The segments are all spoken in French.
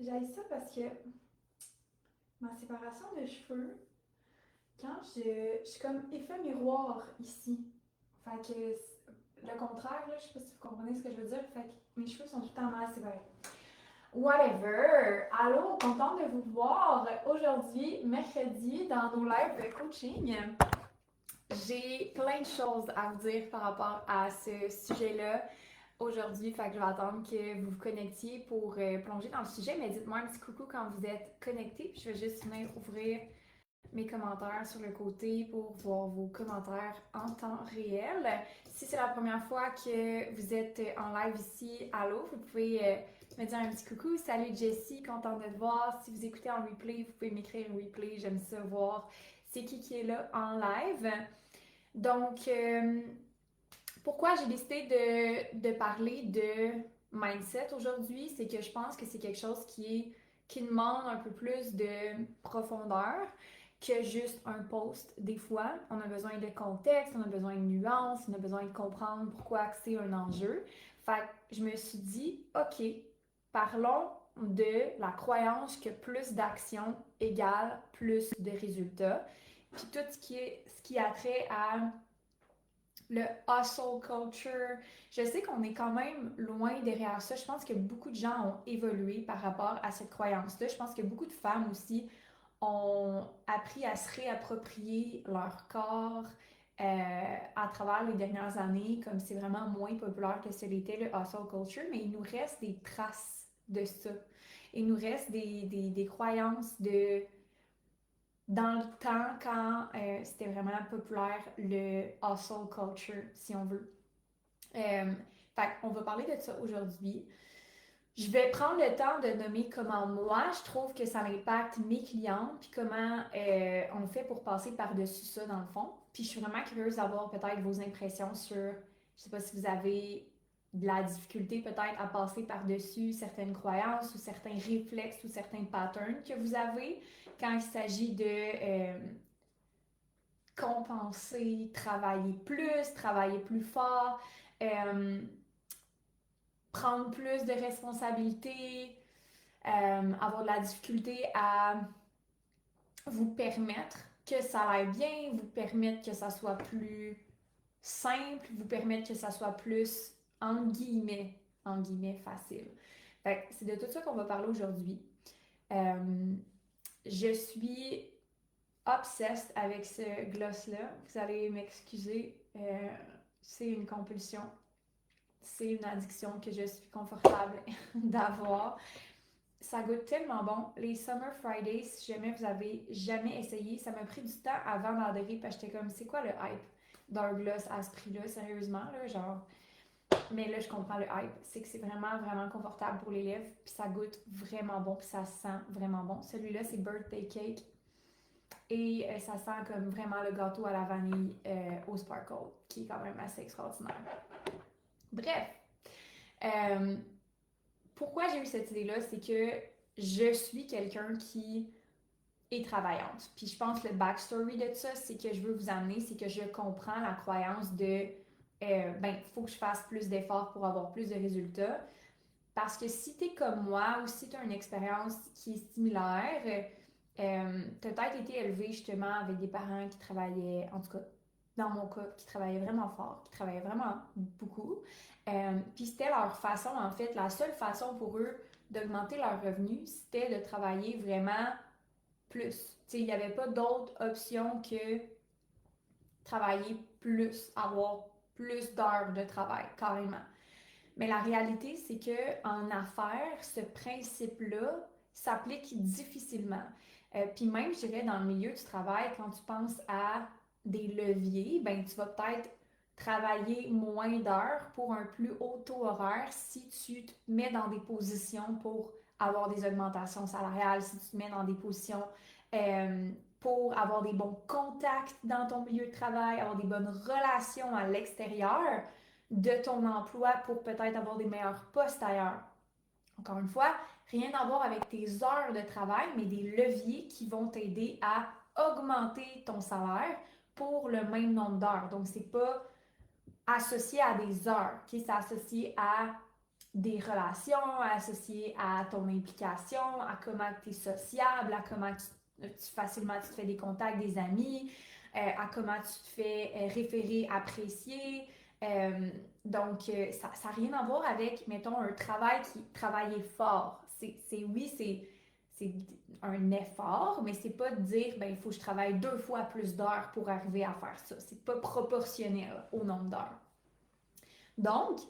J'ai ça parce que ma séparation de cheveux, quand je suis comme effet miroir ici. Fait que le contraire, là, je sais pas si vous comprenez ce que je veux dire. Fait que mes cheveux sont tout le temps mal séparés. Whatever! Allô, contente de vous voir aujourd'hui, mercredi, dans nos lives de coaching. J'ai plein de choses à vous dire par rapport à ce sujet-là aujourd'hui, fait que je vais attendre que vous vous connectiez pour plonger dans le sujet, mais dites-moi un petit coucou quand vous êtes connectés, puis je vais juste venir ouvrir mes commentaires sur le côté pour voir vos commentaires en temps réel. Si c'est la première fois que vous êtes en live ici, allô, vous pouvez me dire un petit coucou. Salut Jessie, contente de te voir. Si vous écoutez en replay, vous pouvez m'écrire replay, j'aime ça voir c'est qui est là en live. Donc, pourquoi j'ai décidé de parler de mindset aujourd'hui, c'est que je pense que c'est quelque chose qui demande un peu plus de profondeur que juste un post. Des fois, on a besoin de contexte, on a besoin de nuances, on a besoin de comprendre pourquoi c'est un enjeu. Fait que je me suis dit, OK, parlons de la croyance que plus d'action égale plus de résultats. Puis tout ce qui a trait à le hustle culture. Je sais qu'on est quand même loin derrière ça. Je pense que beaucoup de gens ont évolué par rapport à cette croyance-là. Je pense que beaucoup de femmes aussi ont appris à se réapproprier leur corps à travers les dernières années, comme c'est vraiment moins populaire que ce l'était le hustle culture, mais il nous reste des traces de ça. Il nous reste des croyances de dans le temps quand c'était vraiment populaire le hustle culture, si on veut. Fait on va parler de ça aujourd'hui. Je vais prendre le temps de nommer comment moi je trouve que ça impacte mes clients, puis comment on fait pour passer par-dessus ça dans le fond. Puis je suis vraiment curieuse d'avoir peut-être vos impressions sur, je sais pas si vous avez de la difficulté peut-être à passer par-dessus certaines croyances ou certains réflexes ou certains patterns que vous avez quand il s'agit de compenser, travailler plus fort, euh, prendre plus de responsabilités, avoir de la difficulté à vous permettre que ça aille bien, vous permettre que ça soit plus simple, vous permettre que ça soit plus en guillemets facile. Fait que c'est de tout ça qu'on va parler aujourd'hui. Euh, je suis obsessed avec ce gloss-là. Vous allez m'excuser, c'est une compulsion. C'est une addiction que je suis confortable d'avoir. Ça goûte tellement bon. Les Summer Fridays, si jamais vous avez jamais essayé, ça m'a pris du temps avant d'adhérer parce que j'étais comme, c'est quoi le hype d'un gloss à ce prix-là, sérieusement, là, genre. Mais là, je comprends le hype. C'est que c'est vraiment, vraiment confortable pour les lèvres, puis ça goûte vraiment bon, puis ça sent vraiment bon. Celui-là, c'est Birthday Cake. Et ça sent comme vraiment le gâteau à la vanille au sparkle, qui est quand même assez extraordinaire. Bref, euh, pourquoi j'ai eu cette idée-là, c'est que je suis quelqu'un qui est travaillante. Puis je pense que le backstory de ça, c'est que je veux vous amener, c'est que je comprends la croyance de ben, il faut que je fasse plus d'efforts pour avoir plus de résultats. Parce que si tu es comme moi ou si tu as une expérience qui est similaire, tu as peut-être été élevé justement avec des parents qui travaillaient, en tout cas dans mon cas, qui travaillaient vraiment fort, qui travaillaient vraiment beaucoup. Puis c'était leur façon, en fait, la seule façon pour eux d'augmenter leurs revenus, c'était de travailler vraiment plus. Tu sais, il n'y avait pas d'autre option que travailler plus, avoir plus d'heures de travail, carrément. Mais la réalité, c'est que en affaires, ce principe-là s'applique difficilement. Puis même, je dirais, dans le milieu du travail, quand tu penses à des leviers, ben tu vas peut-être travailler moins d'heures pour un plus haut taux horaire si tu te mets dans des positions pour avoir des augmentations salariales, si tu te mets dans des positions pour avoir des bons contacts dans ton milieu de travail, avoir des bonnes relations à l'extérieur de ton emploi pour peut-être avoir des meilleurs postes ailleurs. Encore une fois, rien à voir avec tes heures de travail, mais des leviers qui vont t'aider à augmenter ton salaire pour le même nombre d'heures. Donc, c'est pas associé à des heures, okay? C'est associé à des relations associées à ton implication, à comment tu es sociable, à comment facilement tu te fais des contacts, des amis, à comment tu te fais référer, apprécier. Ça n'a rien à voir avec, mettons, un travail qui travaille fort. Oui, c'est un effort, mais c'est pas de dire, ben, il faut que je travaille 2 fois plus d'heures pour arriver à faire ça. C'est pas proportionnel au nombre d'heures. Donc,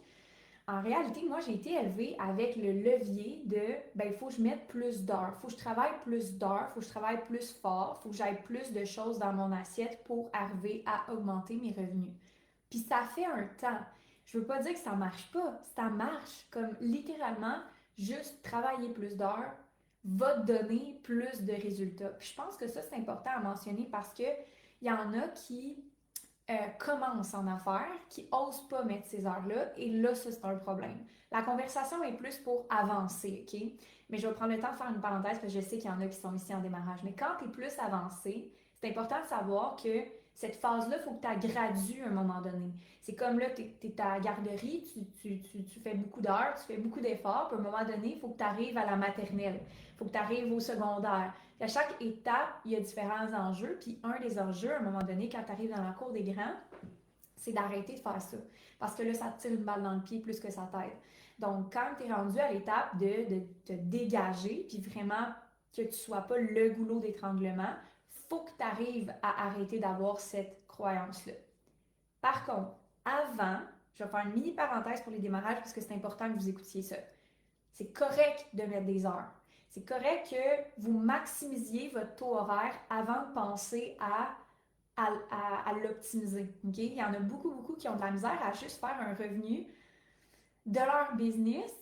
en réalité, moi, j'ai été élevée avec le levier de, ben, il faut que je mette plus d'heures, il faut que je travaille plus d'heures, il faut que je travaille plus fort, il faut que j'aille plus de choses dans mon assiette pour arriver à augmenter mes revenus. Puis ça fait un temps. Je veux pas dire que ça marche pas, ça marche. Comme littéralement, juste travailler plus d'heures va te donner plus de résultats. Puis je pense que ça, c'est important à mentionner parce que il y en a qui commencent en affaires, qui n'osent pas mettre ces heures-là, et là, ça, c'est un problème. La conversation est plus pour avancer, OK? Mais je vais prendre le temps de faire une parenthèse parce que je sais qu'il y en a qui sont ici en démarrage. Mais quand tu es plus avancé, c'est important de savoir que cette phase-là, il faut que tu la gradues à un moment donné. C'est comme là, tu es à la garderie, tu fais beaucoup d'heures, tu fais beaucoup d'efforts, puis à un moment donné, il faut que tu arrives à la maternelle, il faut que tu arrives au secondaire. À chaque étape, il y a différents enjeux. Puis un des enjeux, à un moment donné, quand tu arrives dans la cour des grands, c'est d'arrêter de faire ça. Parce que là, ça te tire une balle dans le pied plus que ça t'aide. Donc, quand tu es rendu à l'étape de te dégager, puis vraiment que tu ne sois pas le goulot d'étranglement, faut que tu arrives à arrêter d'avoir cette croyance-là. Par contre, avant, je vais faire une mini parenthèse pour les démarrages parce que c'est important que vous écoutiez ça. C'est correct de mettre des heures. C'est correct que vous maximisiez votre taux horaire avant de penser à l'optimiser. Okay? Il y en a beaucoup, beaucoup qui ont de la misère à juste faire un revenu de leur business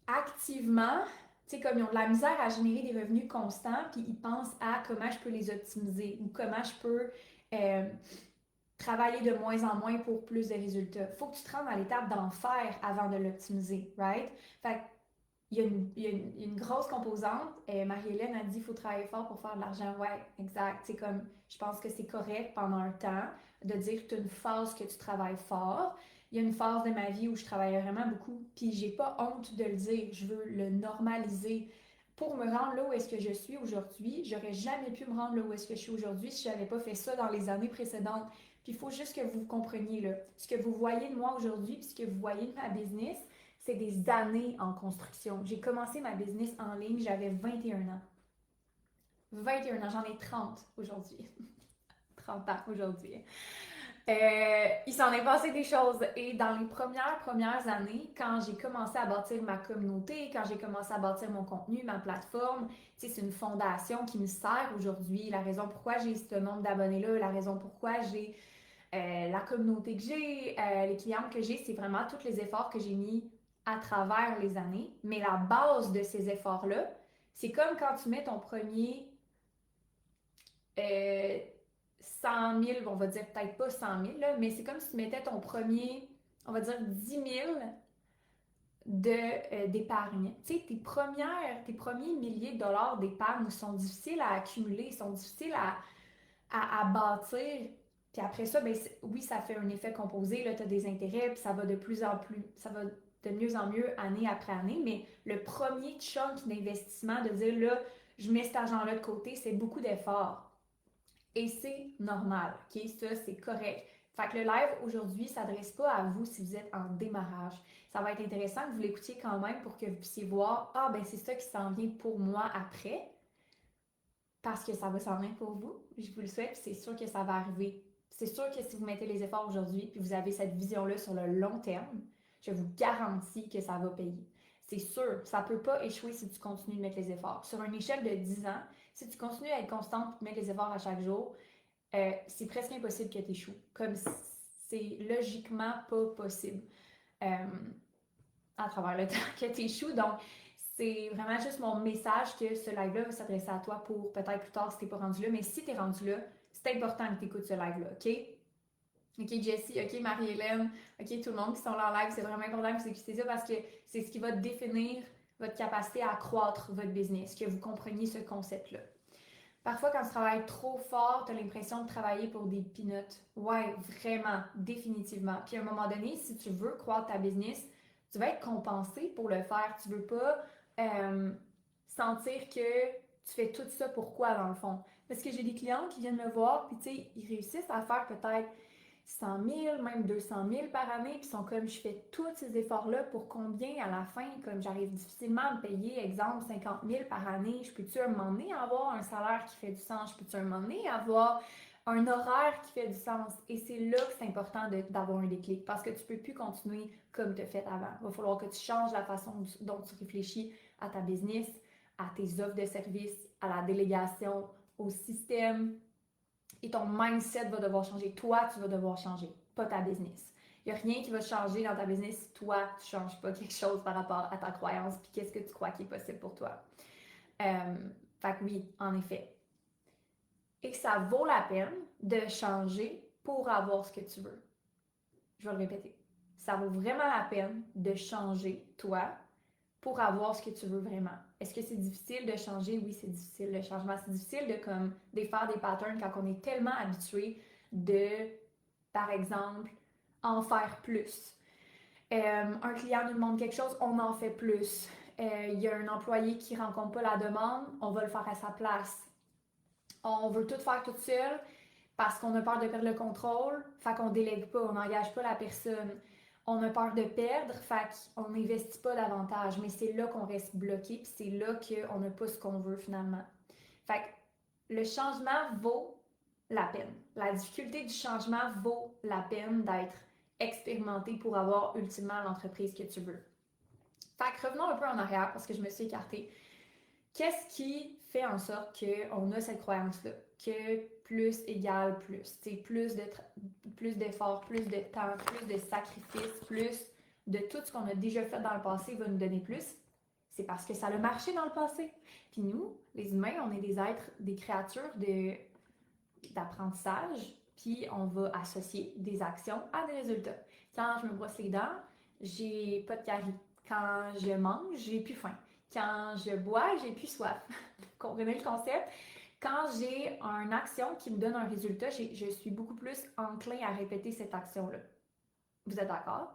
activement. Tu sais, comme ils ont de la misère à générer des revenus constants, puis ils pensent à comment je peux les optimiser ou comment je peux travailler de moins en moins pour plus de résultats. Il faut que tu te rendes à l'étape d'en faire avant de l'optimiser, right? Fait il y a une grosse composante. Marie-Hélène a dit qu'il faut travailler fort pour faire de l'argent. Ouais, exact. C'est comme, je pense que c'est correct pendant un temps de dire que tu as une phase que tu travailles fort. Il y a une phase de ma vie où je travaillais vraiment beaucoup, puis j'ai pas honte de le dire. Je veux le normaliser. Pour me rendre là où est-ce que je suis aujourd'hui, j'aurais jamais pu me rendre là où est-ce que je suis aujourd'hui si j'avais pas fait ça dans les années précédentes. Puis il faut juste que vous compreniez là, ce que vous voyez de moi aujourd'hui, puis ce que vous voyez de ma business, c'est des années en construction. J'ai commencé ma business en ligne, j'avais 21 ans. 21 ans, j'en ai 30 aujourd'hui. 30 ans aujourd'hui. Il s'en est passé des choses et dans les premières années, quand j'ai commencé à bâtir ma communauté, quand j'ai commencé à bâtir mon contenu, ma plateforme, tu sais, c'est une fondation qui me sert aujourd'hui. La raison pourquoi j'ai ce nombre d'abonnés-là, la raison pourquoi j'ai la communauté que j'ai, les clients que j'ai, c'est vraiment tous les efforts que j'ai mis à travers les années. Mais la base de ces efforts-là, c'est comme quand tu mets ton premier 100 000, on va dire peut-être pas 100 000, là, mais c'est comme si tu mettais ton premier, on va dire 10 000 d'épargne. Tu sais, tes premiers milliers de dollars d'épargne sont difficiles à accumuler, sont difficiles à bâtir. Puis après ça, ben, oui, ça fait un effet composé. Là, tu as des intérêts, puis ça va de plus en plus, ça va de mieux en mieux année après année. Mais le premier chunk d'investissement, de dire là, je mets cet argent-là de côté, c'est beaucoup d'efforts. Et c'est normal, OK? Ça, c'est correct. Fait que le live aujourd'hui ne s'adresse pas à vous si vous êtes en démarrage. Ça va être intéressant que vous l'écoutiez quand même pour que vous puissiez voir, ah, ben c'est ça qui s'en vient pour moi après parce que ça va s'en venir pour vous. Je vous le souhaite, puis c'est sûr que ça va arriver. C'est sûr que si vous mettez les efforts aujourd'hui, puis vous avez cette vision-là sur le long terme, je vous garantis que ça va payer. C'est sûr, ça ne peut pas échouer si tu continues de mettre les efforts. Sur une échelle de 10 ans, si tu continues à être constante et de mettre les efforts à chaque jour, c'est presque impossible que tu échoues. Comme c'est logiquement pas possible à travers le temps que tu échoues. Donc, c'est vraiment juste mon message que ce live-là va s'adresser à toi pour peut-être plus tard si t'es pas rendu là. Mais si t'es rendu là, c'est important que tu écoutes ce live-là, OK? OK, Jessie, OK, Marie-Hélène, OK, tout le monde qui sont là en live, c'est vraiment important que vous écoutez ça parce que c'est ce qui va définir votre capacité à accroître votre business, que vous compreniez ce concept-là. Parfois, quand tu travailles trop fort, tu as l'impression de travailler pour des peanuts. Ouais, vraiment, définitivement. Puis à un moment donné, si tu veux croître ta business, Tu vas être compensé pour le faire. Tu veux pas sentir que tu fais tout ça pourquoi dans le fond. Parce que j'ai des clients qui viennent me voir, puis tu sais, ils réussissent à faire peut-être 100 000, même 200 000 par année, puis sont comme, je fais tous ces efforts-là pour combien à la fin, comme j'arrive difficilement à me payer, exemple, 50 000 par année, je peux-tu un moment donné avoir un salaire qui fait du sens, je peux-tu un moment donné avoir un horaire qui fait du sens, et c'est là que c'est important d'avoir un déclic, parce que tu peux plus continuer comme tu as fait avant. Il va falloir que tu changes la façon dont tu réfléchis à ta business, à tes offres de services, à la délégation, au système, et ton mindset va devoir changer. Toi, tu vas devoir changer, pas ta business. Il n'y a rien qui va changer dans ta business si toi, tu ne changes pas quelque chose par rapport à ta croyance, puis qu'est-ce que tu crois qui est possible pour toi. Fait que oui, en effet. Et que ça vaut la peine de changer pour avoir ce que tu veux. Je vais le répéter. Ça vaut vraiment la peine de changer, toi, pour avoir ce que tu veux vraiment. Est-ce que c'est difficile de changer? Oui, c'est difficile le changement. C'est difficile de comme défaire des patterns quand on est tellement habitué de, par exemple, en faire plus. Un client nous demande quelque chose, on en fait plus. Il y a un employé qui ne rencontre pas la demande, on va le faire à sa place. On veut tout faire toute seule parce qu'on a peur de perdre le contrôle, fait qu'on délègue pas, on n'engage pas la personne. On a peur de perdre, fait qu'on n'investit pas davantage, mais c'est là qu'on reste bloqué, puis c'est là qu'on n'a pas ce qu'on veut finalement. Fait que le changement vaut la peine. La difficulté du changement vaut la peine d'être expérimenté pour avoir ultimement l'entreprise que tu veux. Fait que revenons un peu en arrière parce que je me suis écartée. Qu'est-ce qui fait en sorte qu'on a cette croyance-là? Que plus égale plus. C'est plus d'efforts, plus de temps, plus de sacrifices, plus de tout ce qu'on a déjà fait dans le passé va nous donner plus. C'est parce que ça a marché dans le passé. Puis nous, les humains, on est des êtres, des créatures d'apprentissage, puis on va associer des actions à des résultats. Quand je me brosse les dents, j'ai pas de carie. Quand je mange, j'ai plus faim. Quand je bois, j'ai plus soif. Vous comprenez le concept? Quand j'ai une action qui me donne un résultat, je suis beaucoup plus enclin à répéter cette action-là. Vous êtes d'accord?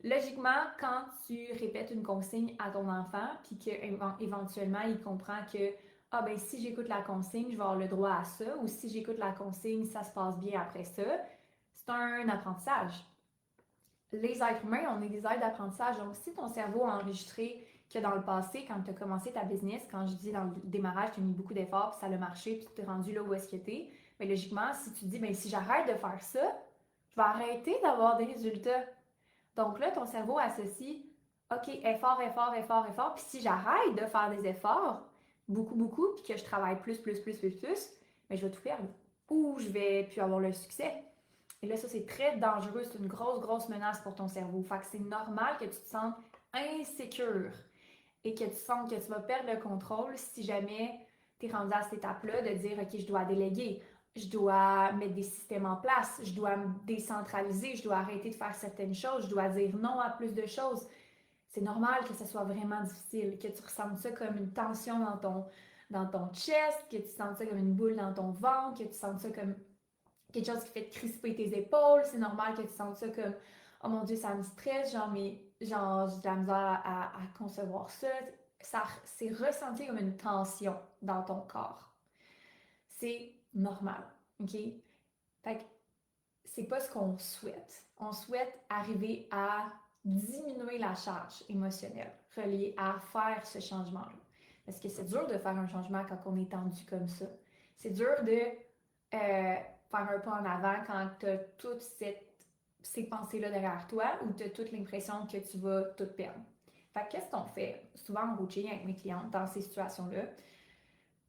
Logiquement, quand tu répètes une consigne à ton enfant, puis qu'éventuellement il comprend que ah ben si j'écoute la consigne, je vais avoir le droit à ça, ou si j'écoute la consigne, ça se passe bien après ça, c'est un apprentissage. Les êtres humains, on est des êtres d'apprentissage. Donc, si ton cerveau a enregistré que dans le passé, quand tu as commencé ta business, quand je dis dans le démarrage, tu as mis beaucoup d'efforts, puis ça a marché, puis tu t'es rendu là où est-ce que tu es, mais logiquement, si tu dis, ben si j'arrête de faire ça, je vais arrêter d'avoir des résultats. Donc là, ton cerveau associe, OK, effort, effort, effort, effort, puis si j'arrête de faire des efforts, beaucoup, beaucoup, puis que je travaille plus, mais je vais tout perdre. Ou je vais plus avoir le succès. Et là, ça, c'est très dangereux. C'est une grosse, grosse menace pour ton cerveau. Fait que c'est normal que tu te sentes insécure et que tu sens que tu vas perdre le contrôle si jamais tu es rendu à cette étape-là de dire, OK, je dois déléguer, je dois mettre des systèmes en place, je dois me décentraliser, je dois arrêter de faire certaines choses, je dois dire non à plus de choses. C'est normal que ce soit vraiment difficile, que tu ressentes ça comme une tension dans ton chest, que tu sentes ça comme une boule dans ton ventre, que tu sentes ça comme quelque chose qui fait te crisper tes épaules. C'est normal que tu sentes ça comme oh mon Dieu, ça me stresse, genre j'ai de la misère à concevoir ça. C'est ressenti comme une tension dans ton corps. C'est normal, OK? Fait que c'est pas ce qu'on souhaite. On souhaite arriver à diminuer la charge émotionnelle reliée à faire ce changement-là. Parce que c'est dur de faire un changement quand on est tendu comme ça. C'est dur de faire un pas en avant quand tu as toutes ces pensées-là derrière toi ou tu as toute l'impression que tu vas tout perdre. Fait que qu'est-ce qu'on fait souvent en coaching avec mes clientes dans ces situations-là?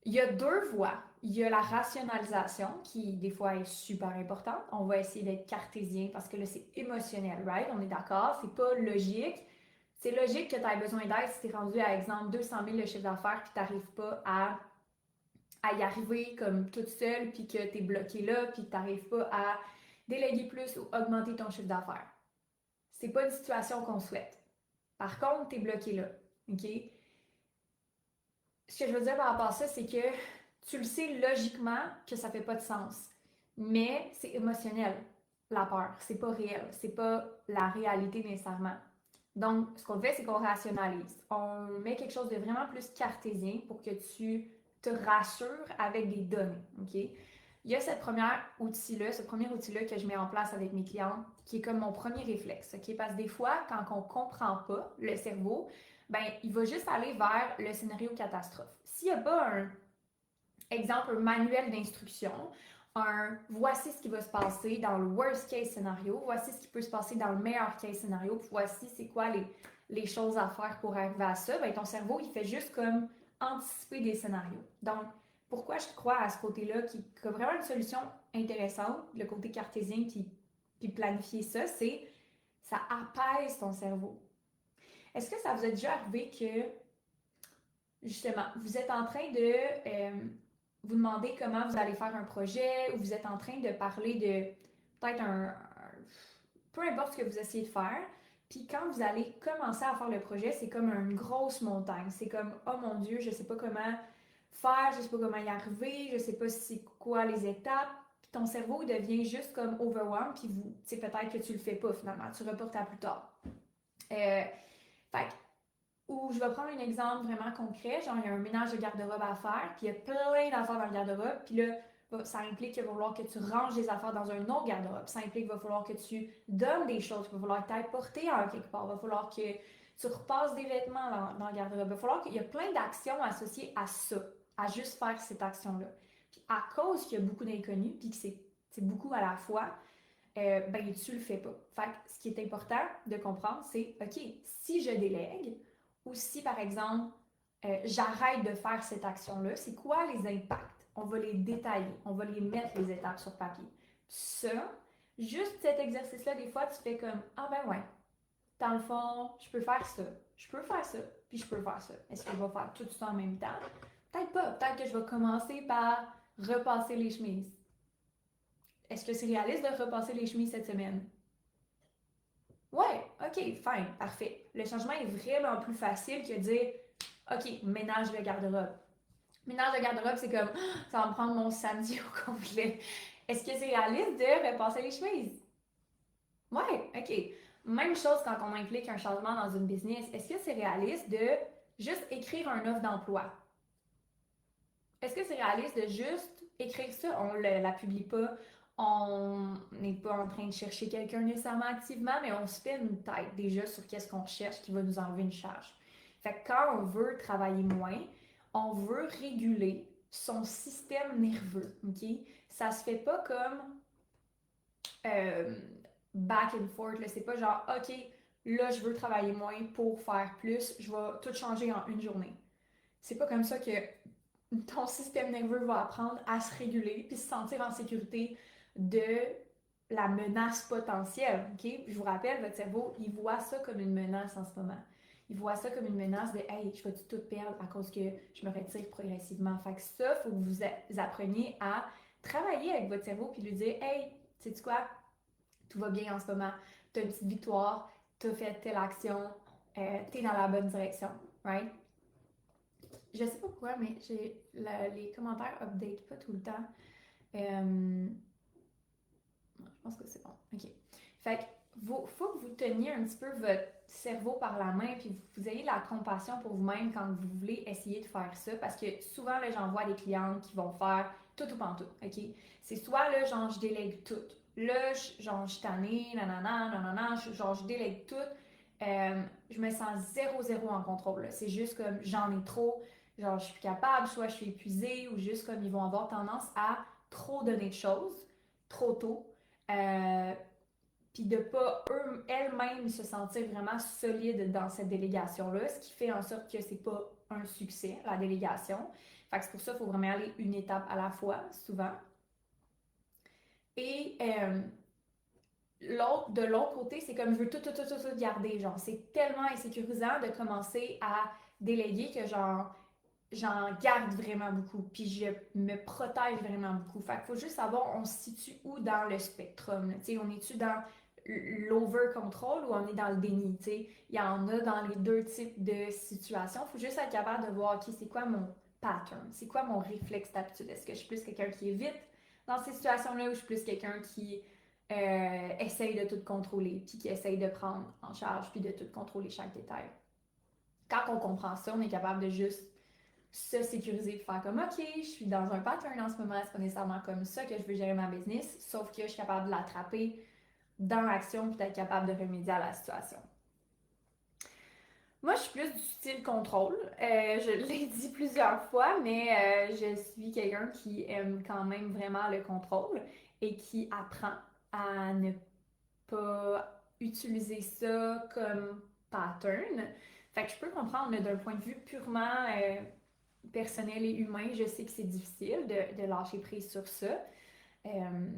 Il y a deux voies. Il y a la rationalisation qui, des fois, est super importante. On va essayer d'être cartésien parce que là, c'est émotionnel, right? On est d'accord? C'est pas logique. C'est logique que tu aies besoin d'aide si tu es rendu à, exemple, 200 000 de chiffre d'affaires puis tu n'arrives pas à y arriver comme toute seule puis que tu es bloqué là puis que tu n'arrives pas à déléguer plus ou augmenter ton chiffre d'affaires. C'est pas une situation qu'on souhaite. Par contre, tu es bloqué là. OK? Ce que je veux dire par rapport à ça, c'est que tu le sais logiquement que ça fait pas de sens. Mais c'est émotionnel, la peur. C'est pas réel. C'est pas la réalité nécessairement. Donc, ce qu'on fait, c'est qu'on rationalise. On met quelque chose de vraiment plus cartésien pour que tu te rassures avec des données, OK? Il y a ce premier outil-là que je mets en place avec mes clients, qui est comme mon premier réflexe, OK? Parce que des fois, quand on ne comprend pas le cerveau, ben, il va juste aller vers le scénario catastrophe. S'il n'y a pas un exemple, un manuel d'instruction, voici ce qui va se passer dans le worst case scénario, voici ce qui peut se passer dans le meilleur case scénario, puis voici c'est quoi les choses à faire pour arriver à ça, ben ton cerveau, il fait juste comme anticiper des scénarios. Donc, pourquoi je crois à ce côté-là qui a vraiment une solution intéressante, le côté cartésien puis planifier ça, c'est ça apaise ton cerveau. Est-ce que ça vous a déjà arrivé que justement, vous êtes en train de vous demander comment vous allez faire un projet ou vous êtes en train de parler de peut-être peu importe ce que vous essayez de faire. Puis quand vous allez commencer à faire le projet, c'est comme une grosse montagne. C'est comme, oh mon Dieu, je sais pas comment faire, je sais pas comment y arriver, je sais pas c'est quoi les étapes. Puis ton cerveau il devient juste comme overwhelmed, puis vous, tu sais, peut-être que tu le fais pas finalement, tu reportes à plus tard. Fait ou je vais prendre un exemple vraiment concret, genre il y a un ménage de garde-robe à faire, puis il y a plein d'affaires dans le garde-robe, puis là, ça implique qu'il va falloir que tu ranges des affaires dans un autre garde-robe. Ça implique qu'il va falloir que tu donnes des choses, il va falloir que tu ailles porter à quelque part, il va falloir que tu repasses des vêtements dans le garde-robe. Il va falloir qu'il y a plein d'actions associées à ça, à juste faire cette action-là. Puis à cause qu'il y a beaucoup d'inconnus, puis que c'est beaucoup à la fois, ben tu le fais pas. Fait que ce qui est important de comprendre, c'est, OK, si je délègue, ou si par exemple, j'arrête de faire cette action-là, c'est quoi les impacts? On va les détailler, on va les mettre les étapes sur papier. Ça, juste cet exercice-là, des fois, tu fais comme, ah ben ouais, dans le fond, je peux faire ça, je peux faire ça, puis je peux faire ça. Est-ce que je vais faire tout ça en même temps? Peut-être pas. Peut-être que je vais commencer par repasser les chemises. Est-ce que c'est réaliste de repasser les chemises cette semaine? Ouais, ok, fine, parfait. Le changement est vraiment plus facile que de dire, ok, ménage le garde-robe. Ménage de garde-robe, c'est comme, ça va me prendre mon samedi au complet. Est-ce que c'est réaliste de repasser les chemises? Ouais, ok. Même chose quand on implique un changement dans une business. Est-ce que c'est réaliste de juste écrire un offre d'emploi? Est-ce que c'est réaliste de juste écrire ça? On ne la publie pas. On n'est pas en train de chercher quelqu'un nécessairement activement, mais on se fait une tête déjà sur qu'est-ce qu'on cherche qui va nous enlever une charge. Fait que quand on veut travailler moins, on veut réguler son système nerveux, OK? Ça se fait pas comme euh, back and forth, là. C'est pas genre, OK, là, je veux travailler moins pour faire plus, je vais tout changer en une journée. C'est pas comme ça que ton système nerveux va apprendre à se réguler puis se sentir en sécurité de la menace potentielle. OK? Je vous rappelle, votre cerveau, il voit ça comme une menace en ce moment. Il voit ça comme une menace de hey, je vais tout perdre à cause que je me retire progressivement. Fait que ça, il faut que vous appreniez à travailler avec votre cerveau puis lui dire hey, sais-tu quoi? Tout va bien en ce moment. Tu as une petite victoire, tu as fait telle action, tu es dans la bonne direction. Right? Je sais pas pourquoi, mais les commentaires update pas tout le temps. Je pense que c'est bon. OK. Fait que faut que vous teniez un petit peu votre cerveau par la main puis vous ayez la compassion pour vous-même quand vous voulez essayer de faire ça parce que souvent, là, j'en vois des clientes qui vont faire tout ou pantoute, OK? C'est soit, là, genre, je délègue tout. Là, genre, je suis tannée, nanana, genre, je délègue tout. Je me sens zéro en contrôle. C'est juste comme, j'en ai trop, genre, je suis plus capable, soit je suis épuisée ou juste comme, ils vont avoir tendance à trop donner de choses, trop tôt. Euh, Puis de pas elles-mêmes se sentir vraiment solides dans cette délégation-là, ce qui fait en sorte que c'est pas un succès, la délégation. Fait que c'est pour ça qu'il faut vraiment aller une étape à la fois, souvent. Et de l'autre côté, c'est comme je veux tout garder. Genre, c'est tellement insécurisant de commencer à déléguer que genre, j'en garde vraiment beaucoup. Puis je me protège vraiment beaucoup. Fait qu'il faut juste savoir, on se situe où dans le spectrum. Tu sais, on est-tu dans l'over-control ou on est dans le déni? Tu sais, il y en a dans les deux types de situations. Il faut juste être capable de voir, OK, c'est quoi mon pattern? C'est quoi mon réflexe d'habitude? Est-ce que je suis plus quelqu'un qui est vite dans ces situations-là ou je suis plus quelqu'un qui essaye de tout contrôler, puis qui essaye de prendre en charge, puis de tout contrôler chaque détail. Quand on comprend ça, on est capable de juste se sécuriser, de faire comme OK, je suis dans un pattern en ce moment, c'est pas nécessairement comme ça que je veux gérer ma business, sauf que je suis capable de l'attraper dans l'action puis d'être capable de remédier à la situation. Moi, je suis plus du style contrôle. Je l'ai dit plusieurs fois, mais je suis quelqu'un qui aime quand même vraiment le contrôle et qui apprend à ne pas utiliser ça comme pattern. Fait que je peux comprendre d'un point de vue purement personnel et humain, je sais que c'est difficile de lâcher prise sur ça. Euh,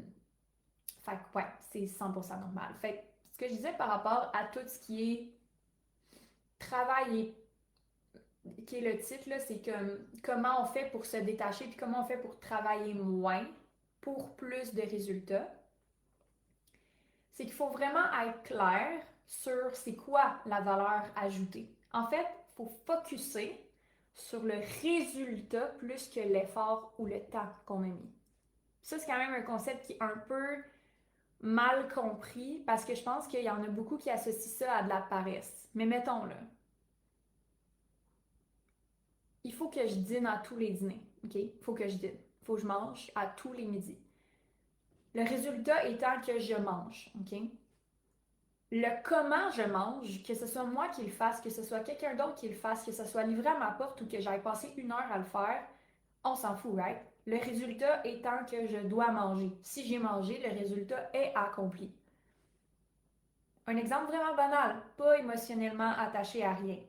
Fait que ouais, c'est 100% normal. Fait que ce que je disais par rapport à tout ce qui est travail et qui est le titre, là, c'est comme comment on fait pour se détacher puis comment on fait pour travailler moins pour plus de résultats. C'est qu'il faut vraiment être clair sur c'est quoi la valeur ajoutée. En fait, il faut focusser sur le résultat plus que l'effort ou le temps qu'on a mis. Ça, c'est quand même un concept qui est un peu mal compris parce que je pense qu'il y en a beaucoup qui associent ça à de la paresse. Mais mettons là, il faut que je dîne à tous les dîners, OK? Il faut que je dîne. Il faut que je mange à tous les midis. Le résultat étant que je mange, OK? Le comment je mange, que ce soit moi qui le fasse, que ce soit quelqu'un d'autre qui le fasse, que ce soit livré à ma porte ou que j'aille passer 1 heure à le faire, on s'en fout, right? Le résultat étant que je dois manger. Si j'ai mangé, le résultat est accompli. Un exemple vraiment banal, pas émotionnellement attaché à rien.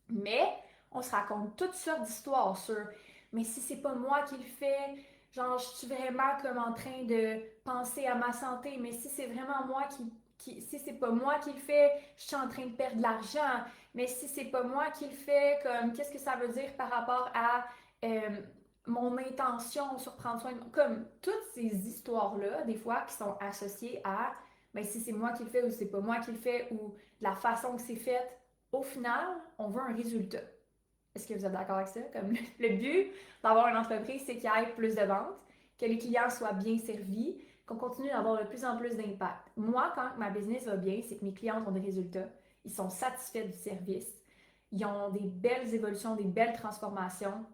Mais on se raconte toutes sortes d'histoires sur mais si c'est pas moi qui le fais, genre je suis vraiment comme en train de penser à ma santé, mais si c'est vraiment moi si c'est pas moi qui le fais, je suis en train de perdre de l'argent, mais si c'est pas moi qui le fais, comme qu'est-ce que ça veut dire par rapport à mon intention sur prendre soin de moi, comme toutes ces histoires-là, des fois, qui sont associées à ben, si c'est moi qui le fais ou si c'est pas moi qui le fais ou la façon que c'est fait, au final, on veut un résultat. Est-ce que vous êtes d'accord avec ça? Comme le but d'avoir une entreprise, c'est qu'il y ait plus de ventes, que les clients soient bien servis, qu'on continue d'avoir de plus en plus d'impact. Moi, quand ma business va bien, c'est que mes clients ont des résultats, ils sont satisfaits du service, ils ont des belles évolutions, des belles transformations,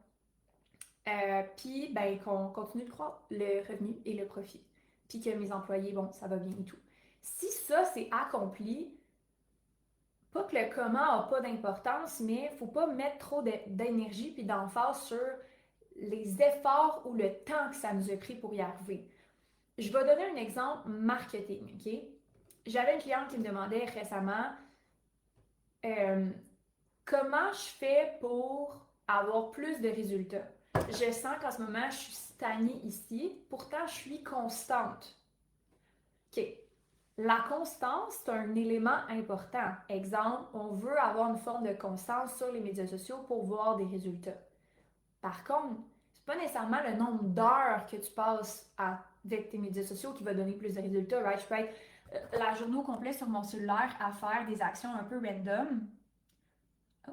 puis ben, qu'on continue de croître le revenu et le profit, puis que mes employés, bon, ça va bien et tout. Si ça, c'est accompli, pas que le comment n'a pas d'importance, mais il ne faut pas mettre trop d'énergie puis d'emphase sur les efforts ou le temps que ça nous a pris pour y arriver. Je vais donner un exemple marketing, OK? J'avais une cliente qui me demandait récemment euh, comment je fais pour avoir plus de résultats. Je sens qu'en ce moment, je suis stagnée ici, pourtant je suis constante. OK, la constance, c'est un élément important. Exemple, on veut avoir une forme de constance sur les médias sociaux pour voir des résultats. Par contre, c'est pas nécessairement le nombre d'heures que tu passes avec tes médias sociaux qui va donner plus de résultats, right? Je peux être la journée au complet sur mon cellulaire à faire des actions un peu random. Oh,